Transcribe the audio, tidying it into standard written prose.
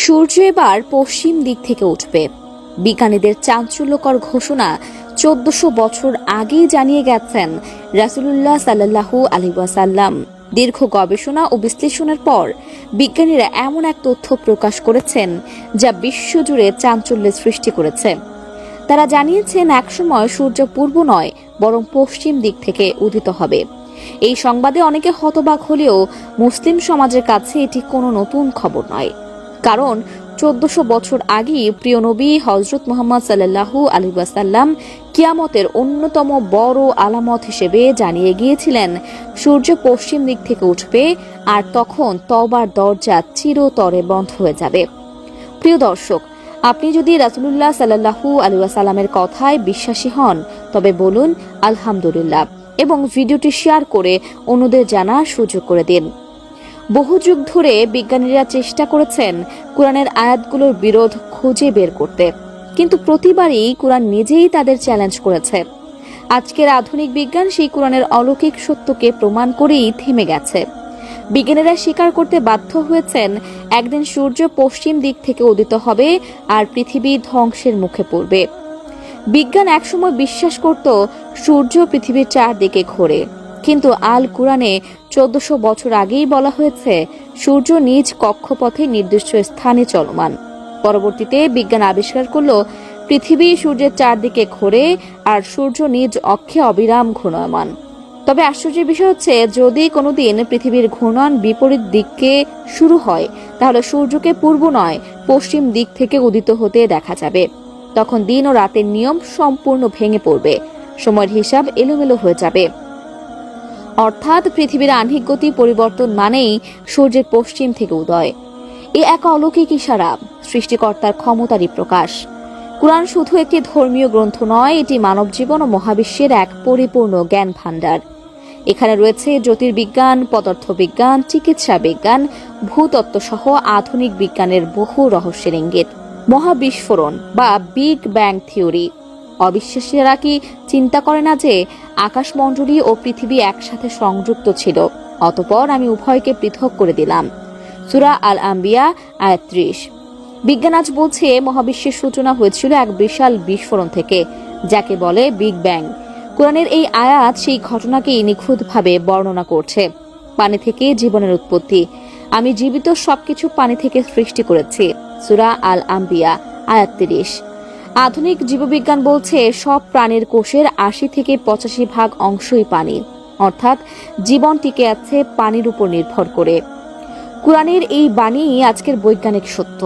সূর্য এবার পশ্চিম দিক থেকে উঠবে। বিজ্ঞানীদের চাঞ্চল্যকর ঘোষণা 1400 বছর আগেই জানিয়ে গেছেন রাসূলুল্লাহ সাল্লাল্লাহু আলাইহি ওয়াসাল্লাম। দীর্ঘ গবেষণা ও বিশ্লেষণের পর বিজ্ঞানীরা এমন এক তথ্য প্রকাশ করেছেন যা বিশ্বজুড়ে চাঞ্চল্যের সৃষ্টি করেছে। তারা জানিয়েছেন একসময় সূর্য পূর্ব নয় বরং পশ্চিম দিক থেকে উদিত হবে। এই সংবাদে অনেকে হতবাক হলেও মুসলিম সমাজের কাছে এটি কোনো নতুন খবর নয়, কারণ 1400 বছর আগে প্রিয় নবী হযরত মুহাম্মদ সাল্লাল্লাহু আলাইহি ওয়াসাল্লাম কিয়ামতের অন্যতম বড় আলামত হিসেবে জানিয়ে গিয়েছিলেন সূর্য পশ্চিম দিক থেকে উঠবে আর তখন তওবার দরজা চিরতরে বন্ধ হয়ে যাবে। প্রিয় দর্শক, আপনি যদি রাসূলুল্লাহ সাল্লাল্লাহু আলাইহি ওয়াসাল্লামের কথায় বিশ্বাসী হন তবে বলুন আলহামদুলিল্লাহ এবং ভিডিওটি শেয়ার করে অন্যদের জানার সুযোগ করে দিন। বহু যুগ ধরে বিজ্ঞানীরা চেষ্টা করেছেন কোরআনের আয়াতগুলোর বিরোধ খুঁজে বের করতে, কিন্তু প্রতিবারই কোরআন নিজেই তাদের চ্যালেঞ্জ করেছে। আজকের আধুনিক বিজ্ঞান সেই কোরআনের অলৌকিক সত্যকে প্রমাণ করেই থেমে গেছে। বিজ্ঞানীরা স্বীকার করতে বাধ্য হয়েছেন একদিন সূর্য পশ্চিম দিক থেকে উদিত হবে আর পৃথিবী ধ্বংসের মুখে পড়বে। বিজ্ঞান একসময় বিশ্বাস করত সূর্য পৃথিবীর চারদিকে ঘোরে, কিন্তু আল কুরআনে 1400 বছর আগেই বলা হয়েছে সূর্য নিজ কক্ষপথে নির্দিষ্ট স্থানে চলমান। পরবর্তীতে বিজ্ঞান আবিষ্কার করল পৃথিবী সূর্যের চারদিকে ঘোরে আর সূর্য নিজ অক্ষে অবিরাম ঘূর্ণয়মান। তবে আশ্চর্যের বিষয় হচ্ছে, যদি কোনোদিন পৃথিবীর ঘূর্ণন বিপরীত দিকে শুরু হয় তাহলে সূর্যকে পূর্ব নয় পশ্চিম দিক থেকে উদিত হতে দেখা যাবে। তখন দিন ও রাতের নিয়ম সম্পূর্ণ ভেঙে পড়বে, সময়ের হিসাব এলোমেলো হয়ে যাবে। অর্থাৎ পৃথিবীর আহ্নিক গতি পরিবর্তন মানেই সূর্যের পশ্চিম থেকে উদয়। এ এক অলৌকিক ইশারা, সৃষ্টিকর্তার ক্ষমতারই প্রকাশ। কুরআন শুধু একটি ধর্মীয় গ্রন্থ নয়, এটি মানব জীবন ও মহাবিশ্বের এক পরিপূর্ণ জ্ঞান ভাণ্ডার। এখানে রয়েছে জ্যোতির্বিজ্ঞান, পদার্থবিজ্ঞান, চিকিৎসা বিজ্ঞান, ভূতত্ত্ব সহ আধুনিক বিজ্ঞানের বহু রহস্যের ইঙ্গিত। মহাবিস্ফোরণ বা বিগ ব্যাং থিওরি। অবিশ্বাসীরা কি চিন্তা করে না যে আকাশমণ্ডলী ও পৃথিবী একসাথে সংযুক্ত ছিল, অতঃপর আমি উভয়কে পৃথক করে দিলাম। সূরা আল আম্বিয়া আয়াত 30। বিজ্ঞান আজ বলছে মহাবিশ্বের সূচনা হয়েছিল এক বিশাল বিস্ফোরণ থেকে, যাকে বলে বিগ ব্যাং। কোরআনের এই আয়াত সেই ঘটনাকেই নিখুঁতভাবে বর্ণনা করছে। পানি থেকে জীবনের উৎপত্তি। আমি জীবিত সবকিছু পানি থেকে সৃষ্টি করেছি। সূরা আল আম্বিয়া আয়াত 30। আধুনিক জীববিজ্ঞান বলছে সব প্রাণীর কোষের 80 থেকে 85% অংশই পানি, অর্থাৎ জীবন টিকে আছে পানির উপর নির্ভর করে। কুরআনের এই বাণী আজকের বৈজ্ঞানিক সত্য।